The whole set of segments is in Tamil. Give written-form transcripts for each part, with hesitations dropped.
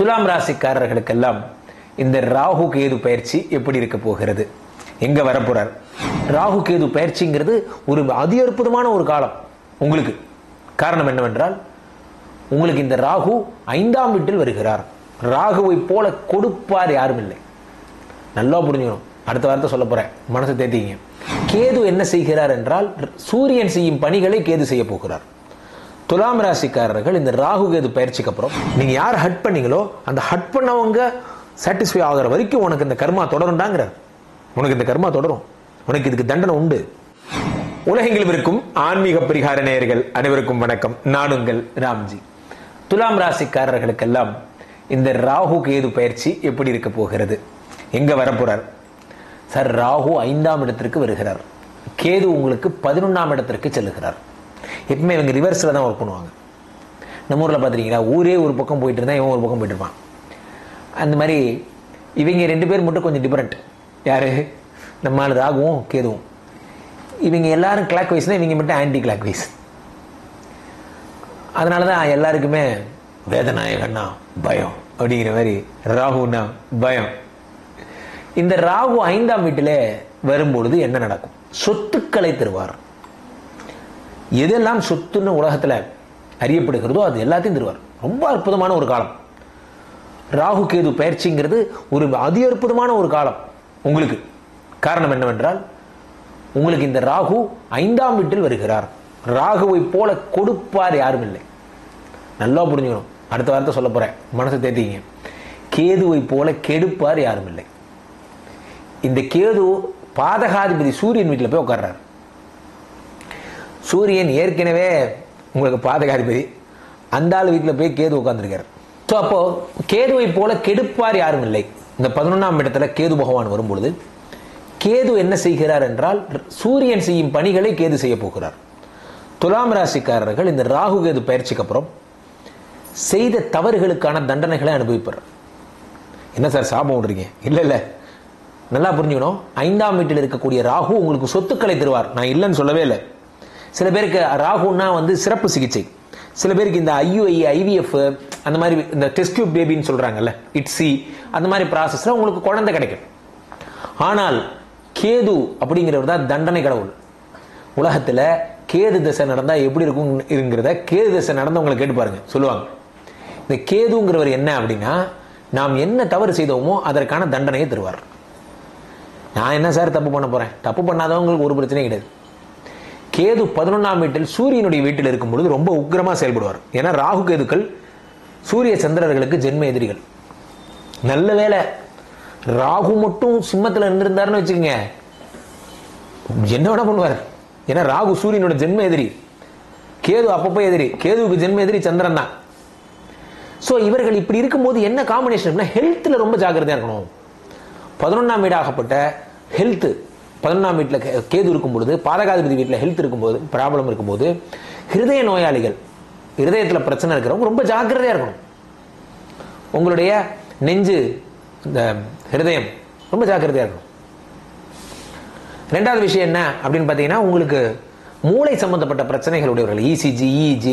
துலாம் ராசிக்காரர்களுக்கெல்லாம் இந்த ராகு கேது பயிற்சி எப்படி இருக்க போகிறது, எங்க வரப்போறார்? ராகு கேது பயிற்சிங்கிறது ஒரு அதி அற்புதமான ஒரு காலம் உங்களுக்கு. காரணம் என்னவென்றால், உங்களுக்கு இந்த ராகு 5ஆம் வீட்டில் வருகிறார். ராகுவை போல கொடுப்பார் யாரும் இல்லை. நல்லா புரிஞ்சுக்கணும். அடுத்த வார்த்தை சொல்ல போறேன், மனசை தேத்திங்க. கேது என்ன செய்கிறார் என்றால், சூரியன் செய்யும் பணிகளை கேது செய்ய போகிறார். துலாம் ராசிக்காரர்கள் இந்த ராகு கேது பயிற்சிக்கு அப்புறம் நீங்க யார் ஹட் பண்ணீங்களோ அந்த ஹட் பண்ணவங்க சாட்டிஸ்ஃபை ஆகிற வரைக்கும் உனக்கு இந்த கர்மா தொடரும்டாங்கிறார். உனக்கு இந்த கர்மா தொடரும், உனக்கு இதுக்கு தண்டனை உண்டு. உலகெங்கிலும் இருக்கும் ஆன்மீக பரிகார நேயர்கள் அனைவருக்கும் வணக்கம். நான் உங்கள் ராம்ஜி. துலாம் ராசிக்காரர்களுக்கெல்லாம் இந்த ராகு கேது பயிற்சி எப்படி இருக்க போகிறது, எங்க வரப்போறார்? சார், ராகு 5ஆம் இடத்திற்கு வருகிறார், கேது உங்களுக்கு 11ஆம் இடத்திற்கு செல்லுகிறார். எப்பவுமே இவங்க ரிவர்ஸ்ல தான் ஒர்க் பண்ணுவாங்க. நம்ம ஊர்ல பாத்தீங்கன்னா, ஊரே ஒரு பக்கம் போயிட்டு இருந்தா இவன் ஒரு பக்கம் போயிட்டு இருப்பான். அந்த மாதிரி இவங்க 2 பேர் மட்டும் கொஞ்சம் டிஃபரெண்ட். யாரு? நம்ம ராகுவும் கேதுவும். இவங்க எல்லாரும் கிளாக் வைஸ்னா இவங்க மட்டும் ஆன்டி கிளாக் வைஸ். அதனாலதான் எல்லாருக்குமே வேதநாயகன்னா பயம் அப்படிங்கிற மாதிரி ராகுன்னா பயம். இந்த ராகு 5ஆம் வீட்டிலே வரும்பொழுது என்ன நடக்கும்? சொத்துக்களை தருவார். எதெல்லாம் சொத்துன்னு உலகத்துல அறியப்படுகிறதோ அது எல்லாத்தையும் தருவார். ரொம்ப அற்புதமான ஒரு காலம் ராகு கேது பயிற்சிங்கிறது. ஒரு அதி அற்புதமான ஒரு காலம் உங்களுக்கு. காரணம் என்னவென்றால், உங்களுக்கு இந்த ராகு 5ஆம் வீட்டில் வருகிறார். ராகுவை போல கொடுப்பார் யாரும் இல்லை. நல்லா புரிஞ்சுக்கணும். அடுத்த வார்த்தை சொல்ல போறேன், மனசை தேத்திங்க. கேதுவை போல கெடுப்பார் யாரும் இல்லை. இந்த கேது பாதகாதிபதி சூரியன் வீட்டில் போய் உட்கார்றார். சூரியன் ஏற்கனவே உங்களுக்கு பாதகாதிபதி, அந்த ஆள் வீட்டில் போய் கேது உட்கார்ந்துருக்கார். ஸோ அப்போ கேதுவை போல கெடுப்பார் யாரும் இல்லை. இந்த 11ஆம் இடத்துல கேது பகவான் வரும்பொழுது கேது என்ன செய்கிறார் என்றால், சூரியன் செய்யும் பணிகளை கேது செய்ய போகிறார். துலாம் ராசிக்காரர்கள் இந்த ராகு கேது பயிற்சிக்கு அப்புறம் செய்த தவறுகளுக்கான தண்டனைகளை அனுபவிப்பார். என்ன சார் சாபம் விடுறீங்க? இல்ல இல்ல, நல்லா புரிஞ்சுக்கணும். 5ஆம் வீட்டில் இருக்கக்கூடிய ராகு உங்களுக்கு சொத்துக்களை தருவார். நான் இல்லைன்னு சொல்லவே இல்லை. சில பேருக்கு ராகுன்னா சிறப்பு சிகிச்சை. சில பேருக்கு இந்த IUI IVF அந்த மாதிரி இந்த டெஸ்ட் டியூப் பேபின்னு சொல்றாங்கல்ல, இட்ஸி அந்த மாதிரி ப்ராசஸ்ல உங்களுக்கு குழந்தை கிடைக்கும். ஆனால் கேது அப்படிங்கிறவர் தான் தண்டனை கடவுள். உலகத்துல கேது திசை நடந்தா எப்படி இருக்குங்கிறத கேது திசை நடந்தவங்களை கேட்டு பாருங்க, சொல்லுவாங்க. இந்த கேதுங்கிறவர் என்ன அப்படின்னா, நாம் என்ன தவறு செய்தோமோ அதற்கான தண்டனையை தருவார். நான் என்ன சார் தப்பு பண்ண போறேன்? தப்பு பண்ணாதவங்களுக்கு ஒரு பிரச்சனையும் கிடையாது. கேது 11ஆம் வீட்டில் சூரியனுடைய வீட்டில் இருக்கும் பொழுது ரொம்ப உக்கிரமா செயல்படுவார். ஏன்னா ராகு கேதுக்கள் சூரிய சந்திரர்களுக்கு ஜென்ம எதிரிகள். நல்ல வேலை ராகு மட்டும் சிம்மத்தில் இருந்திருந்தாருன்னு வச்சுக்கோங்க, என்ன வேணா பண்ணுவார். ஏன்னா ராகு சூரியனோட ஜென்ம எதிரி, கேது அப்பப்போ எதிரி. கேதுவுக்கு ஜென்ம எதிரி சந்திரன் தான். ஸோ இவர்கள் இப்படி இருக்கும்போது என்ன காம்பினேஷன்? ஹெல்த்ல ரொம்ப ஜாக்கிரதையா இருக்கணும். 11ஆம் வீடாகப்பட்ட ஹெல்த், 11ஆம் வீட்டில் கேது இருக்கும் பொழுது, பாதகாதிபதி வீட்டில் ஹெல்த் இருக்கும்போது, ப்ராப்ளம் இருக்கும்போது, ஹிருதய நோயாளிகள், இருதயத்தில் பிரச்சனை இருக்கிறவங்க ரொம்ப ஜாக்கிரதையா இருக்கணும். உங்களுடைய நெஞ்சு, இந்த ஹிருதயம் ரொம்ப ஜாக்கிரதையா இருக்கணும். 2வது விஷயம் என்ன அப்படின்னு பார்த்தீங்கன்னா, உங்களுக்கு மூளை சம்பந்தப்பட்ட பிரச்சனைகள் உடையவர்கள், ECG EEG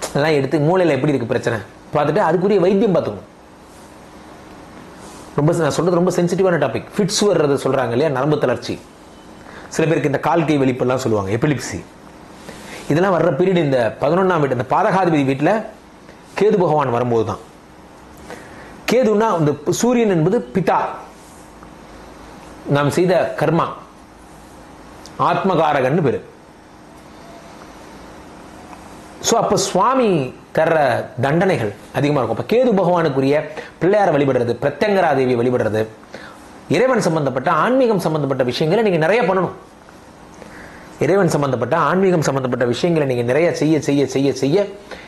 அதெல்லாம் எடுத்து மூளையில் எப்படி இருக்கு பிரச்சனை பார்த்துட்டு அதுக்குரிய வைத்தியம் பார்த்துக்கணும். ரொம்ப நான் சொல்றது ரொம்ப சென்சிட்டிவான டாபிக். ஃபிட்ஸ் வர்றது சொல்றாங்க இல்லையா, நரம்பு தளர்ச்சி. சில பேருக்கு இந்த கால் கை வெளிப்பெல்லாம் சொல்லுவாங்க, எபிலிப்சி. இதெல்லாம் வர்ற பீரியட் இந்த 11ஆம் வீட்டு, இந்த பாதகாதிபதி வீட்டில் கேது பகவான் வரும்போது தான். கேதுன்னா இந்த சூரியன் என்பது பிதா, நாம் செய்த கர்மா, ஆத்மகாரகன்னு பேரு. ஸோ அப்போ சுவாமி தர்ற தண்டனைகள் அதிகமாக இருக்கும். அப்போ கேது பகவானுக்குரிய பிள்ளையாரை வழிபடுறது, பிரத்யங்கரா தேவியை வழிபடுறது, இறைவன் சம்பந்தப்பட்ட ஆன்மீகம் சம்பந்தப்பட்ட விஷயங்களை நீங்க நிறைய பண்ணணும். இறைவன் சம்பந்தப்பட்ட ஆன்மீகம் சம்பந்தப்பட்ட விஷயங்களை நீங்க நிறைய செய்ய செய்ய செய்ய செய்ய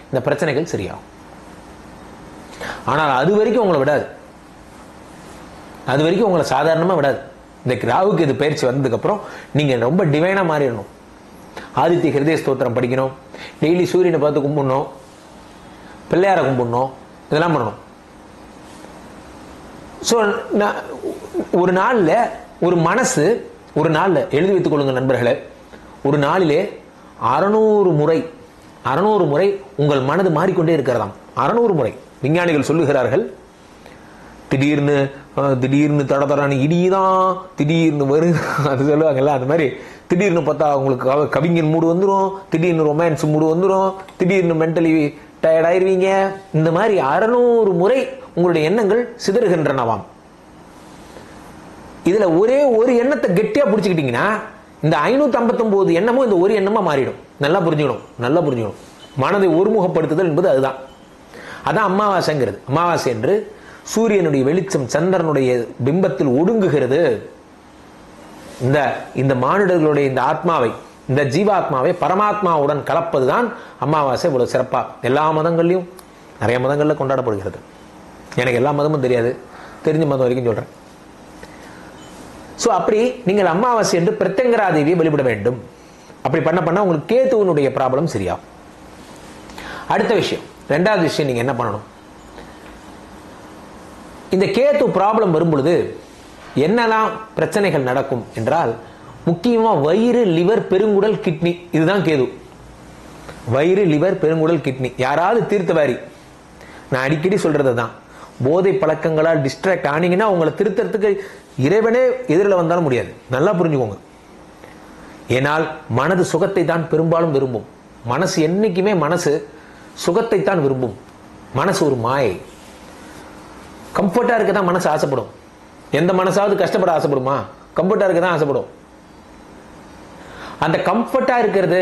இந்த பிரச்சனைகள் சரியாகும். ஆனால் அது வரைக்கும் உங்களை விடாது. அது வரைக்கும் உங்களை சாதாரணமா விடாது. இந்த ராகுக்கு இது பயிற்சி வந்ததுக்கு அப்புறம் நீங்க ரொம்ப டிவைனா மாறிடணும். ஆதித்ய ஹிருதய ஸ்தோத்திரம் படிக்கணும், டெய்லி சூரியனை பார்த்து கும்பிடணும், பிள்ளையாரை கும்பிடணும், இதெல்லாம் பண்ணணும். ஸோ ஒரு நாளில் ஒரு மனசு, ஒரு நாளில் எழுதி வைத்துக் கொள்ளுங்க நண்பர்களே, ஒரு நாளிலே 600 முறை உங்கள் மனது மாறிக்கொண்டே இருக்கிறதாம். 600 முறை. விஞ்ஞானிகள் சொல்லுகிறார்கள், திடீர்னு திடீர்னு தடதடான்னு இடிதான் திடீர்னு வரும், அது சொல்லுவாங்கல்ல, அந்த மாதிரி திடீர்னு பார்த்தா உங்களுக்கு கவிஞன் மூடு வந்துடும், திடீர்னு ரொமான்ஸ் மூடு வந்துடும், திடீர்னு மென்டலி டயர்ட் ஆயிருவீங்க. இந்த மாதிரி 600 முறை உங்களுடைய எண்ணங்கள் சிதறுகின்றனவாம். இதுல ஒரே ஒரு எண்ணத்தை கெட்டியா பிடிச்சுக்கிட்டீங்கன்னா இந்த 559 எண்ணமும் இந்த ஒரு எண்ணமா மாறிடும். நல்லா புரிஞ்சுக்கணும். மனதை ஒருமுகப்படுத்துதல் என்பது அதுதான். அதான் அமாவாசைங்கிறது. அமாவாசை என்று சூரியனுடைய வெளிச்சம் சந்திரனுடைய பிம்பத்தில் ஒடுங்குகிறது. இந்த மானிடர்களுடைய இந்த ஆத்மாவை, இந்த ஜீவாத்மாவை பரமாத்மாவுடன் கலப்பதுதான் அமாவாசை. இவ்வளவு சிறப்பா எல்லா மதங்கள்லையும், நிறைய மதங்கள்ல கொண்டாடப்படுகிறது. எனக்கு எல்லா மதமும் தெரியாது, தெரிஞ்ச மதம் வரைக்கும் சொல்றேன். சோ அப்படி நீங்கள் அமாவாசை என்று பிரத்யங்கரா தேவியை வழிபட வேண்டும். அப்படி பண்ண உங்களுக்கு கேதுவனுடைய ப்ராப்ளம் சரியாகும். அடுத்த விஷயம், ரெண்டாவது விஷயம், நீங்க என்ன பண்ணணும்? இந்த கேது ப்ராப்ளம் வரும் பொழுது என்னெல்லாம் பிரச்சனைகள் நடக்கும் என்றால், முக்கியமா வயிறு, லிவர், பெருங்குடல், கிட்னி, இதுதான் கேது. வயிறு, லிவர், பெருங்குடல், கிட்னி. யாராவது தீர்த்தவாரி, நான் அடிக்கடி சொல்றது தான், போதை பழக்கங்களால் டிஸ்ட்ராக்ட் ஆனீங்கன்னா உங்களை திருத்தறதுக்கு இறைவனே எதிரில் வந்தாலும் முடியாது. நல்லா புரிஞ்சுக்கோங்க. ஏனால் மனது சுகத்தை தான் பெரும்பாலும் விரும்பும். மனசு என்னைக்குமே சுகத்தை தான் விரும்பும். மனசு ஒரு மாயை. கம்ஃபர்ட்டா இருக்க தான் மனசு ஆசைப்படும். எந்த மனசாவது கஷ்டப்பட ஆசைப்படுமா? கம்ஃபர்ட்டா இருக்க தான் ஆசைப்படும். அந்த கம்ஃபர்ட்டா இருக்கிறது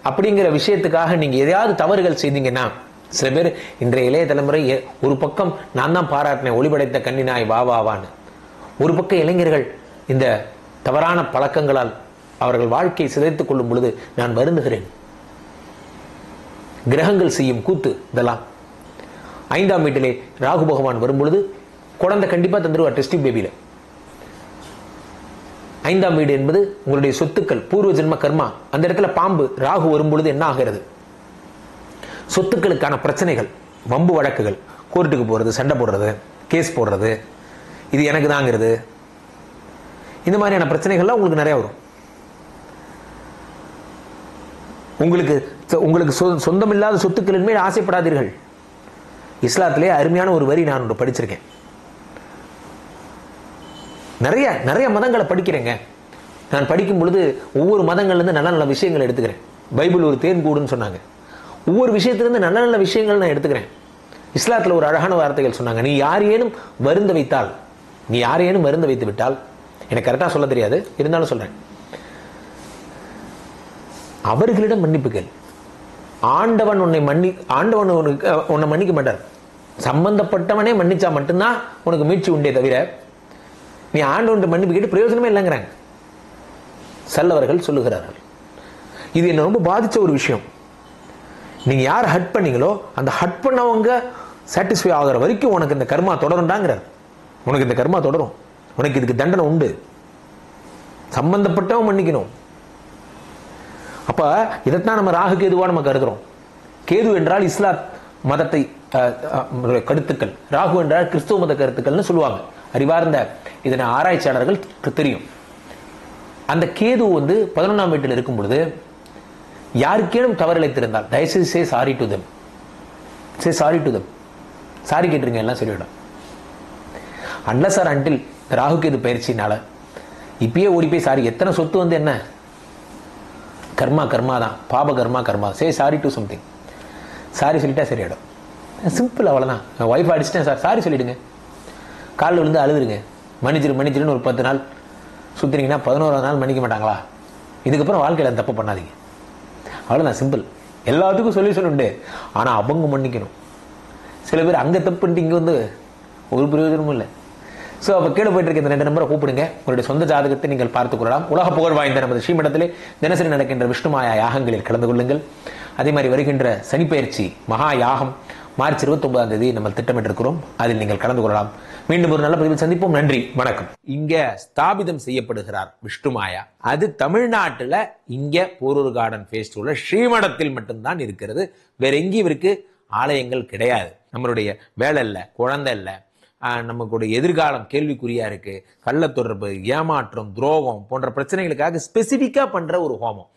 அப்படிங்கிற விஷயத்துக்காக நீங்க எதையாவது தவறுகள் செய்தீங்கன்னா, சில பேர் இன்றைய இளைய தலைமுறை ஒரு பக்கம் நான் தான் பாராட்டினேன், ஒளிபடைத்த கண்ணினாய் வா வா வான்னு. ஒரு பக்கம் இளைஞர்கள் இந்த தவறான பழக்கங்களால் அவர்கள் வாழ்க்கையை சிதைத்துக் கொள்ளும் பொழுது நான் வருந்துகிறேன். கிரகங்கள் செய்யும் கூத்து இதெல்லாம். 5ஆம் வீட்டிலே ராகு பகவான் வரும் பொழுது குழந்தை கண்டிப்பா தந்துருவார் டெஸ்ட் பேபியில. 5ஆம் வீடு என்பது உங்களுடைய சொத்துக்கள், பூர்வ ஜென்ம கர்மா. அந்த இடத்துல பாம்பு ராகு வரும் பொழுது என்ன ஆகிறது? சொத்துக்களுக்கான பிரச்சனைகள், வம்பு வழக்குகள், கோர்ட்டுக்கு போறது, சண்டை போடுறது, கேஸ் போடுறது, இது எனக்கு தாங்கிறது, இந்த மாதிரியான பிரச்சனைகள்லாம் உங்களுக்கு நிறைய வரும். உங்களுக்கு சொந்தமில்லாத சொத்துக்களின் மேல் ஆசைப்படாதீர்கள். இஸ்லாத்திலே அருமையான ஒரு வரி நான் ஒன்று படிச்சிருக்கேன். நிறைய மதங்களை படிக்கிறேங்க. நான் படிக்கும் பொழுது ஒவ்வொரு மதங்கள்ல இருந்து நல்ல நல்ல விஷயங்களை எடுத்துக்கிறேன். பைபிள் ஒரு தேன் கூடுன்னு சொன்னாங்க. ஒவ்வொரு விஷயத்திலிருந்து நல்ல நல்ல விஷயங்கள் நான் எடுத்துக்கிறேன். இஸ்லாத்துல ஒரு அழகான வார்த்தைகள் சொன்னாங்க. நீ யாரையேனும் வருந்த வைத்து விட்டால், எனக்கு கரெக்டா சொல்ல தெரியாது, இருந்தாலும் சொல்றேன், அவர்களிடம் மன்னிப்புகள். ஆண்டவன் உன்னை மன்னிக்க மாட்டார். சம்பந்தப்பட்டவனே மன்னிச்சா மட்டும்தான் உனக்கு மீட்சி உண்டே தவிர, நீ ஆண்டவன் மன்னிப்பு கேட்டு பிரயோஜனமே இல்லைங்கிறாங்க செல்லவர்கள் சொல்லுகிறார்கள். இது என்ன ரொம்ப பாதிச்ச ஒரு விஷயம். நீங்க யார் ஹட் பண்ணீங்களோ அந்த ஹட் பண்ணவங்க சாட்டிஸ்ஃபை ஆகிற வரைக்கும் உனக்கு இந்த கர்மா தொடரும்டாங்கிறார். உனக்கு இந்த கர்மா தொடரும், உனக்கு இதுக்கு தண்டனை உண்டு, சம்பந்தப்பட்டவன் மன்னிக்கணும். அப்ப இதைத்தான் நம்ம ராகு கேதுவா நம்ம கருதுறோம். கேது என்றால் இஸ்லாம் மதத்தை கருத்துக்கள், ராகு என்றால் கிறிஸ்துவ மத கருத்துக்கள்னு சொல்லுவாங்க. அறிவார்ந்த இதனை ஆராய்ச்சியாளர்களுக்கு தெரியும். அந்த கேது 11ஆம் வீட்டில் இருக்கும் பொழுது யாருக்கேனும் தவறு இழைத்திருந்தால் தயவுசெய்து say sorry to them, sorry கேட்டுருங்க, எல்லாம் சொல்லிவிடும். Unless or until Rahu Ketu பயிற்சினால இப்பயே ஓடி போய் சாரி, எத்தனை சொத்து என்ன கர்மா தான், பாப கர்மா. சே சாரி டு சம்திங், சாரி சொல்லிட்டா சரியாயிடும். சிம்பிள், அவ்வளவுதான். ஒய்ஃப் அடிச்சிட்டேன் சார், சாரி சொல்லிடுங்க. காலில் விழுந்து அழுதுருங்க, மன்னிச்சிருன்னு ஒரு 10 நாள் சுத்துறீங்கன்னா 11ஆவது நாள் மன்னிக்க மாட்டாங்களா? இதுக்கப்புறம் வாழ்க்கையில் தப்பு பண்ணாதீங்க. அவ்வளவுதான், சிம்பிள். எல்லாத்துக்கும் சொல்யூஷன் உண்டு, ஆனா அவங்க மன்னிக்கணும். சில பேர் அங்க தப்பு பண்ணிட்டு இங்க ஒரு பிரயோஜனமும் இல்லை. ஸோ அப்போ கீழே போயிட்டு இருக்க இந்த 2 நம்பரை கூப்பிடுங்க. உங்களுடைய சொந்த ஜாதகத்தை நீங்கள் பார்த்துக் கொள்ளலாம். உலக புகழ் வாய்ந்த நமது ஸ்ரீமடத்திலே தினசரி நடக்கின்ற விஷ்ணுமாயா யாகங்களில் கலந்து கொள்ளுங்கள். அதே மாதிரி வருகின்ற சனிப்பெயர்ச்சி மகா யாகம் மார்ச் 29ஆம் தேதி நம்ம திட்டமிட்டிருக்கிறோம். அதில் நீங்கள் கலந்து கொள்ளலாம். மீண்டும் ஒரு நல்ல பதிவில் சந்திப்போம். நன்றி, வணக்கம். இங்க ஸ்தாபிதம் செய்யப்படுகிறார் விஷ்ணுமாயா. அது தமிழ்நாட்டுல இங்க போரூர் கார்டன் ஃபேஸ்டிவல்ல ஸ்ரீமடத்தில் மட்டும்தான் இருக்கிறது. வேற எங்கேயும் இவருக்கு ஆலயங்கள் கிடையாது. நம்மளுடைய வேலை இல்லை, குழந்தை இல்லை, நமக்கு எதிர்காலம் கேள்விக்குறியா இருக்கு, கள்ள தொடர்பு, ஏமாற்றம், துரோகம் போன்ற பிரச்சனைகளுக்காக ஸ்பெசிபிக்கா பண்ற ஒரு ஹோமம்.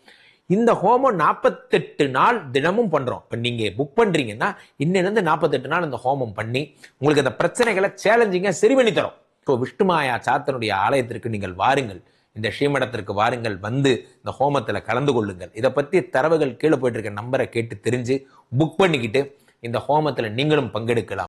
இந்த ஹோமம் 48 நாள் தினமும் பண்றோம். இப்ப நீங்க புக் பண்றீங்கன்னா இன்னிலிருந்து 48 நாள் இந்த ஹோமம் பண்ணி உங்களுக்கு அந்த பிரச்சனைகளை சேலஞ்சிங்கா சரி பண்ணி தரோம். இப்போ விஷ்ணுமாயா சாத்தனுடைய ஆலயத்திற்கு நீங்கள் வாருங்கள், இந்த ஸ்ரீமடத்திற்கு வாருங்கள், வந்து இந்த ஹோமத்துல கலந்து கொள்ளுங்கள். இதை பத்தி தரவுகள் கீழே போயிட்டு இருக்க நம்பரை கேட்டு தெரிஞ்சு புக் பண்ணிக்கிட்டு இந்த ஹோமத்துல நீங்களும் பங்கெடுக்கலாம்.